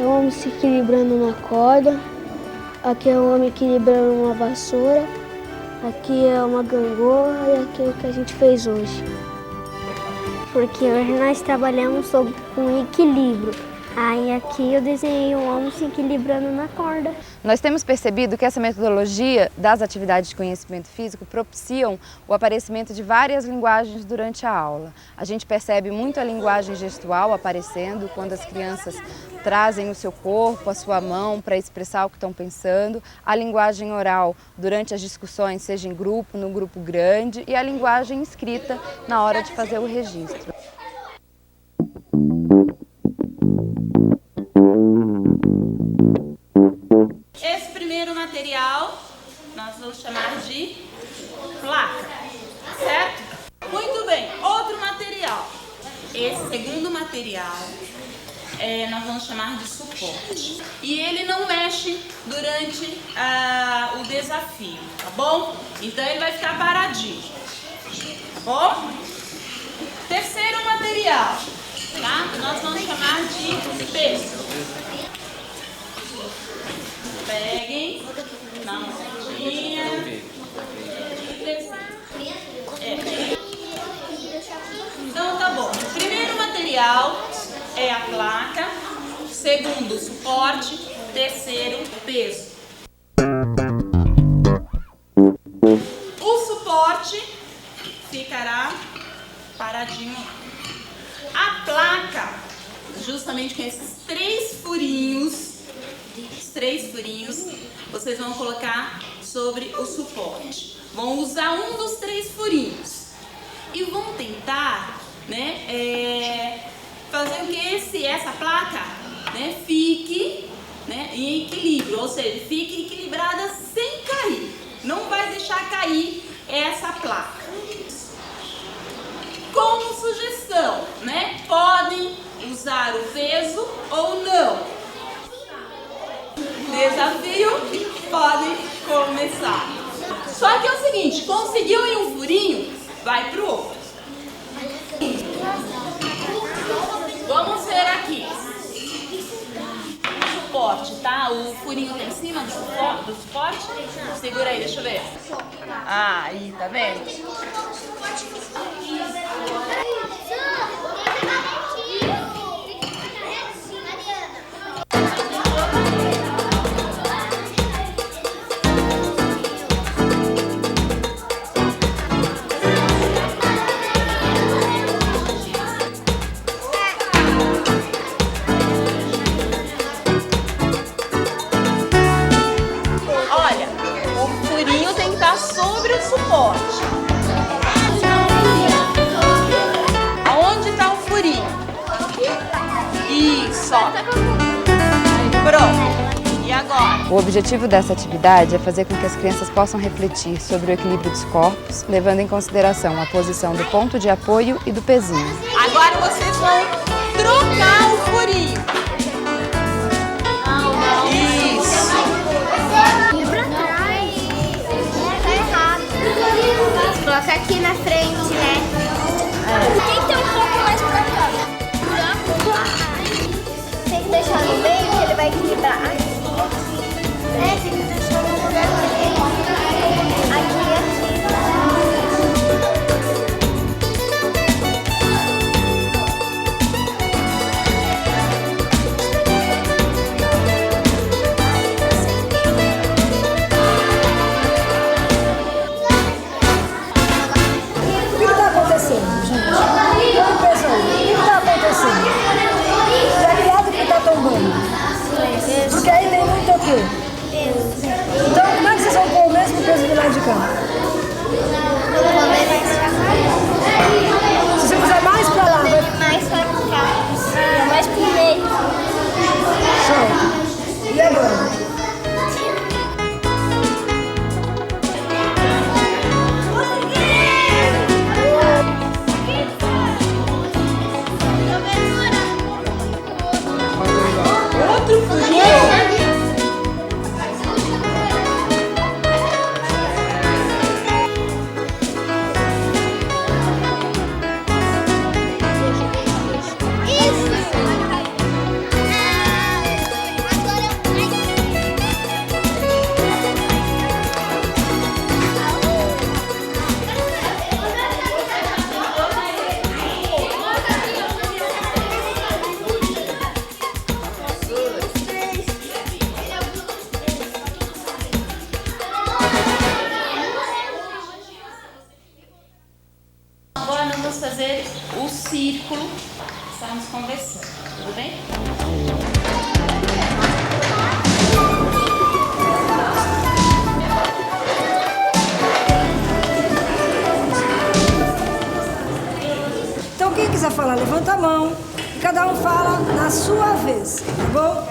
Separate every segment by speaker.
Speaker 1: o homem se equilibrando na corda. Aqui é o homem equilibrando uma vassoura. Aqui é uma gangorra e aqui é o que a gente fez hoje. Porque hoje nós trabalhamos com equilíbrio. Aí aqui eu desenhei um homem se equilibrando na corda.
Speaker 2: Nós temos percebido que essa metodologia das atividades de conhecimento físico propiciam o aparecimento de várias linguagens durante a aula. A gente percebe muito a linguagem gestual aparecendo quando as crianças trazem o seu corpo, a sua mão para expressar o que estão pensando, a linguagem oral durante as discussões, seja em grupo, no grupo grande, e a linguagem escrita na hora de fazer o registro.
Speaker 3: Esse primeiro material nós vamos chamar de placa, certo? Muito bem, outro material. Esse segundo material nós vamos chamar de suporte. E ele não mexe durante o desafio, tá bom? Então ele vai ficar paradinho, tá bom? Terceiro material, tá? Nós vamos chamar de peso. Peguem na mãozinha. Então tá bom. O primeiro material é a placa, segundo o suporte, terceiro peso. O suporte ficará paradinho. A placa, justamente com esses três furinhos, vocês vão colocar sobre o suporte. Vão usar um dos três furinhos e vão tentar, fazer com que essa placa, fique, em equilíbrio, ou seja, fique equilibrada sem cair. Não vai deixar cair essa placa. Como sugestão, podem usar o peso ou não. Desafio, podem começar. Só que é o seguinte, conseguiu em um furinho, vai pro outro. Vamos ver aqui. O suporte, tá? O furinho tá em cima do suporte. Segura aí, deixa eu ver. Ah, aí, tá vendo? Sobre o suporte. Aonde está o furinho? Isso. Pronto. E agora?
Speaker 2: O objetivo dessa atividade é fazer com que as crianças possam refletir sobre o equilíbrio dos corpos, levando em consideração a posição do ponto de apoio e do pezinho.
Speaker 3: Agora vocês vão trocar o furinho.
Speaker 4: Coloca aqui na frente, né? Tem que ter um pouco mais pra cá. Tem que deixar no meio que ele vai equilibrar aqui. Tem que deixar no lugar dele. Aqui.
Speaker 3: vamos conversando, tudo bem?
Speaker 5: Então quem quiser falar, levanta a mão. Cada um fala na sua vez, tá bom?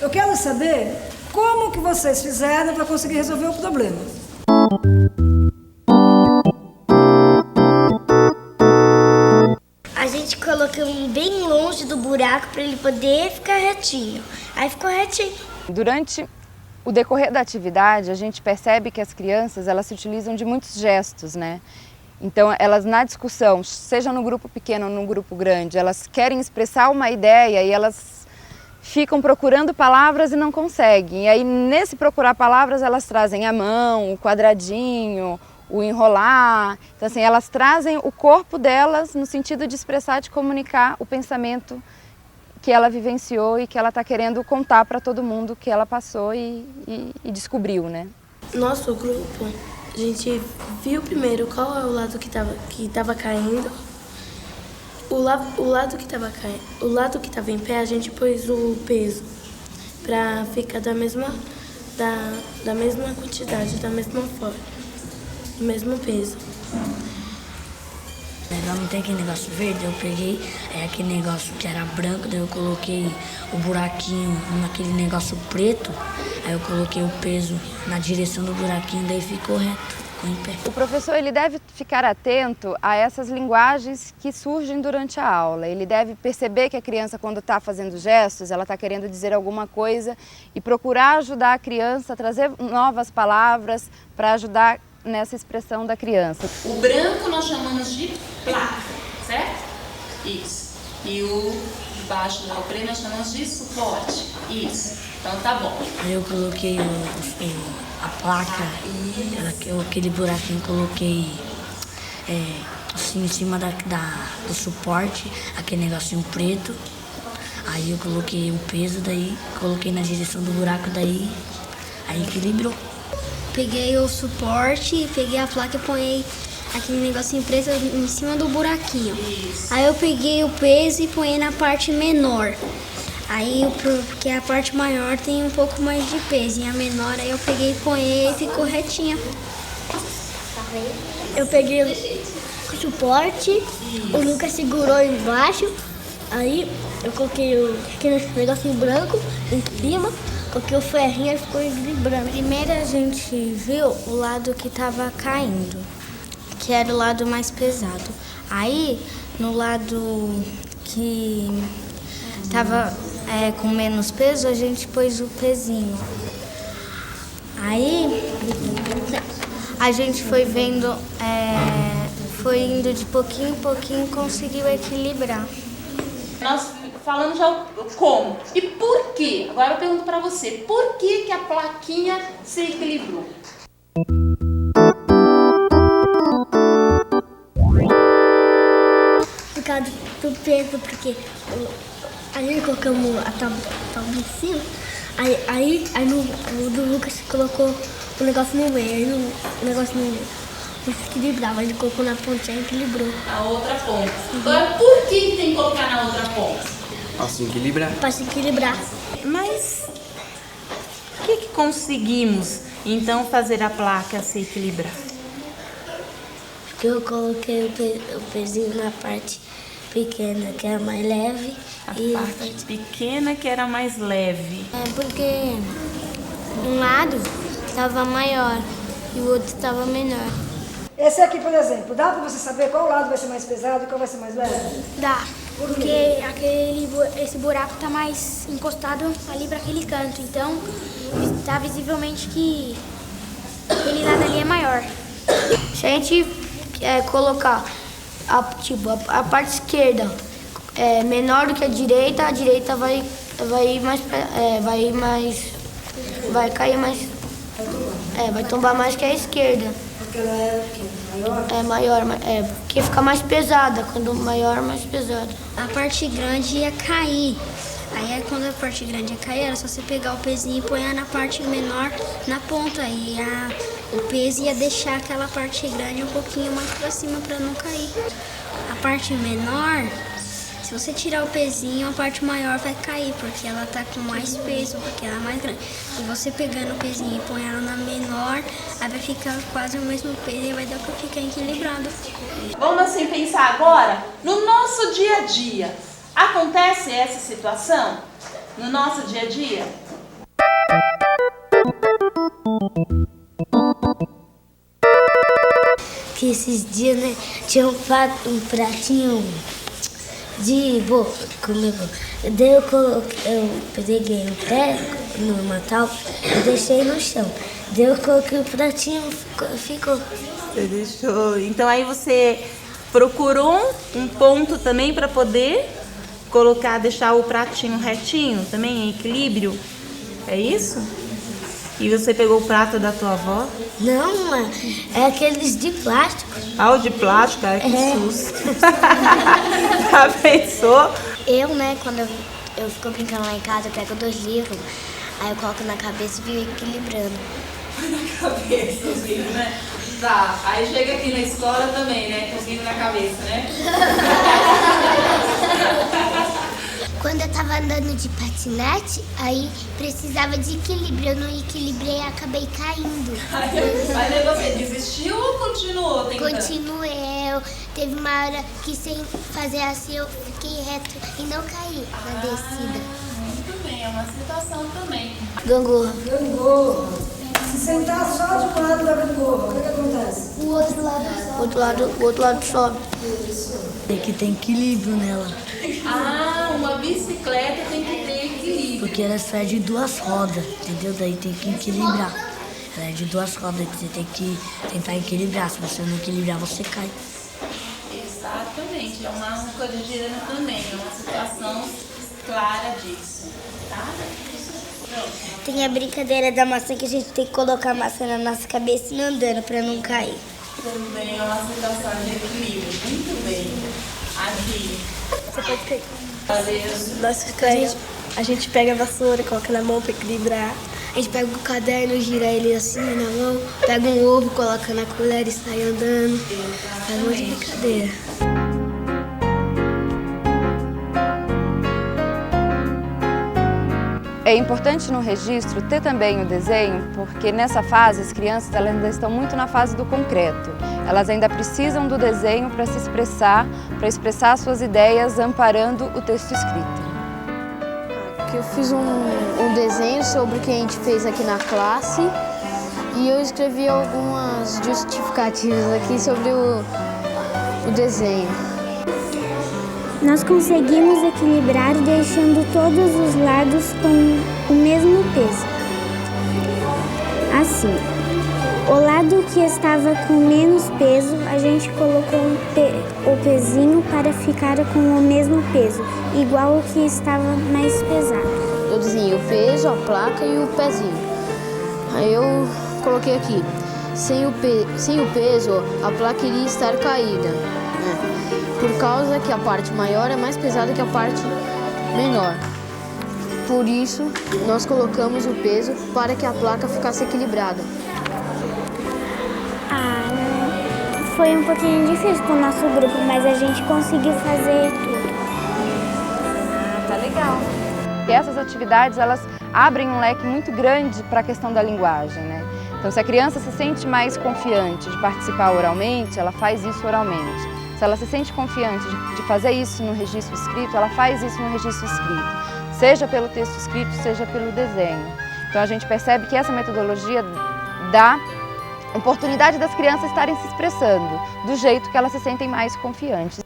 Speaker 5: Eu quero saber como que vocês fizeram para conseguir resolver o problema.
Speaker 1: A gente colocou bem longe do buraco para ele poder ficar retinho. Aí ficou retinho.
Speaker 2: Durante o decorrer da atividade, a gente percebe que as crianças, elas se utilizam de muitos gestos, né? Então, elas na discussão, seja no grupo pequeno ou no grupo grande, elas querem expressar uma ideia e elas ficam procurando palavras e não conseguem. E aí, nesse procurar palavras, elas trazem a mão, o quadradinho, o enrolar. Então, assim, elas trazem o corpo delas no sentido de expressar, de comunicar o pensamento que ela vivenciou e que ela está querendo contar para todo mundo que ela passou e descobriu, né?
Speaker 6: Nosso grupo, a gente viu primeiro qual é o lado que tava caindo. O lado que estava em pé, a gente pôs o peso para ficar da mesma quantidade, da mesma forma, do mesmo peso.
Speaker 7: Não tem aquele negócio verde, eu peguei aquele negócio que era branco, daí eu coloquei o buraquinho naquele negócio preto, aí eu coloquei o peso na direção do buraquinho, daí ficou reto, ficou em pé.
Speaker 2: O professor, ele deve ficar atento a essas linguagens que surgem durante a aula. Ele deve perceber que a criança, quando está fazendo gestos, ela está querendo dizer alguma coisa e procurar ajudar a criança a trazer novas palavras para ajudar nessa expressão da criança.
Speaker 3: O branco nós chamamos de placa, certo? Isso. E o de baixo, o preto, nós chamamos de suporte. Isso. Então tá bom.
Speaker 7: Aí eu coloquei a placa, aquele buraquinho, coloquei assim em cima do suporte, aquele negocinho preto. Aí eu coloquei o peso, daí coloquei na direção do buraco, daí aí equilibrou.
Speaker 1: Peguei o suporte, peguei a placa e ponhei aquele negocinho preto em cima do buraquinho. Aí eu peguei o peso e ponhei na parte menor. Aí, porque a parte maior tem um pouco mais de peso e a menor aí eu peguei e ponhei e ficou retinha. Eu peguei o suporte, o Lucas segurou embaixo, aí eu coloquei aquele negocinho branco em cima. Porque o ferrinho ficou equilibrando. Primeiro a gente viu o lado que estava caindo, que era o lado mais pesado. Aí, no lado que estava com menos peso, a gente pôs o pezinho. Aí, a gente foi vendo, foi indo de pouquinho em pouquinho, conseguiu equilibrar.
Speaker 3: Nós falamos já o como e por quê. Agora eu pergunto para você, por que a plaquinha se equilibrou?
Speaker 1: Por causa do peso, porque a gente colocamos a tábua em cima, aí o do Lucas colocou o negócio no meio, aí o negócio não se equilibrava, ele colocou na pontinha e equilibrou.
Speaker 3: A outra ponta. Agora, por que tem que colocar na outra ponta?
Speaker 8: Para se equilibrar.
Speaker 1: Para se equilibrar.
Speaker 3: Mas o que conseguimos então fazer a placa se equilibrar?
Speaker 1: Porque eu coloquei o pezinho na parte pequena, que era mais leve.
Speaker 3: A parte pequena que era mais leve.
Speaker 1: É porque um lado estava maior e o outro estava menor.
Speaker 5: Esse aqui, por exemplo, dá para você saber qual lado vai ser mais pesado e qual vai ser mais leve?
Speaker 1: Dá, porque esse buraco está mais encostado ali para aquele canto, então está visivelmente que aquele lado ali é maior. Se a gente colocar a parte esquerda menor do que a direita vai cair mais, vai tombar mais que a esquerda.
Speaker 5: Porque ela é o quê? Maior?
Speaker 1: É maior, porque fica mais pesada, quando maior, mais pesada. A parte grande ia cair. Aí quando a parte grande ia cair, era só você pegar o pezinho e pôr na parte menor na ponta. E o peso ia deixar aquela parte grande um pouquinho mais pra cima pra não cair. A parte menor, Se você tirar o pezinho, a parte maior vai cair, porque ela tá com mais peso, porque ela é mais grande. Se você pegando o pezinho e põe ela na menor, aí vai ficar quase o mesmo peso e vai dar pra ficar equilibrado.
Speaker 3: Vamos assim pensar agora no nosso dia a dia. Acontece essa situação no nosso dia a dia?
Speaker 1: Que esses dias, né, tinha um pratinho de boca comigo. Daí eu peguei o pé no Natal e deixei no chão. Daí eu coloquei o pratinho e ficou.
Speaker 3: Você deixou. Então aí você procurou um ponto também para poder deixar o pratinho retinho, também em equilíbrio. É isso? E você pegou o prato da tua avó?
Speaker 1: Não, mãe, é aqueles de plástico.
Speaker 3: Ah, o de plástico? Ai, que susto. Já pensou?
Speaker 1: Eu, né, quando eu fico brincando lá em casa, eu pego 2 livros, aí eu coloco na cabeça e fico equilibrando.
Speaker 3: Na cabeça, os livros, né? Tá, aí chega aqui na escola também, né? Com os livros na cabeça, né?
Speaker 1: Quando eu tava andando de patinete, aí precisava de equilíbrio. Eu não equilibrei e acabei caindo.
Speaker 3: Mas aí você desistiu ou continuou tentando?
Speaker 1: Continuei. Teve uma hora que sem fazer assim eu fiquei reto e não caí na descida.
Speaker 3: Muito bem, é uma situação também.
Speaker 1: Gangorra.
Speaker 5: Gangorra. Se sentar só de um lado da gangorra, o que acontece?
Speaker 1: O outro lado sobe.
Speaker 7: Tem que ter equilíbrio nela.
Speaker 3: Ah, uma bicicleta tem que ter equilíbrio.
Speaker 7: Porque ela é de 2 rodas, entendeu? Daí tem que equilibrar. Ela é de 2 rodas, você tem que tentar equilibrar. Se você não equilibrar, você cai.
Speaker 3: Exatamente, é uma coisa girando também, é uma situação clara disso, tá?
Speaker 1: Tem a brincadeira da maçã que a gente tem que colocar a maçã na nossa cabeça e ir andando pra não cair.
Speaker 3: Também é uma situação de equilíbrio, muito bem. Aqui.
Speaker 1: Você pode pegar.
Speaker 3: Valeu.
Speaker 6: A gente pega a vassoura, coloca na mão pra equilibrar.
Speaker 1: A gente pega o caderno, gira ele assim na mão, pega um ovo, coloca na colher e sai andando. Faz um monte de brincadeira.
Speaker 2: É importante no registro ter também o desenho, porque nessa fase as crianças elas ainda estão muito na fase do concreto. Elas ainda precisam do desenho para se expressar suas ideias amparando o texto escrito.
Speaker 8: Eu fiz um desenho sobre o que a gente fez aqui na classe e eu escrevi algumas justificativas aqui sobre o desenho.
Speaker 1: Nós conseguimos equilibrar deixando todos os lados com o mesmo peso. Assim, o lado que estava com menos peso, a gente colocou o pezinho para ficar com o mesmo peso, igual o que estava mais pesado.
Speaker 8: Eu desenhei o peso, a placa e o pezinho. Aí eu coloquei aqui, sem o peso, a placa iria estar caída, né? Por causa que a parte maior é mais pesada que a parte menor. Por isso, nós colocamos o peso para que a placa ficasse equilibrada.
Speaker 1: Foi um pouquinho difícil com o nosso grupo, mas a gente conseguiu fazer tudo.
Speaker 2: Tá legal. E essas atividades, elas abrem um leque muito grande para a questão da linguagem, né? Então, se a criança se sente mais confiante de participar oralmente, ela faz isso oralmente. Se ela se sente confiante de fazer isso no registro escrito, ela faz isso no registro escrito, seja pelo texto escrito, seja pelo desenho. Então a gente percebe que essa metodologia dá oportunidade das crianças estarem se expressando do jeito que elas se sentem mais confiantes.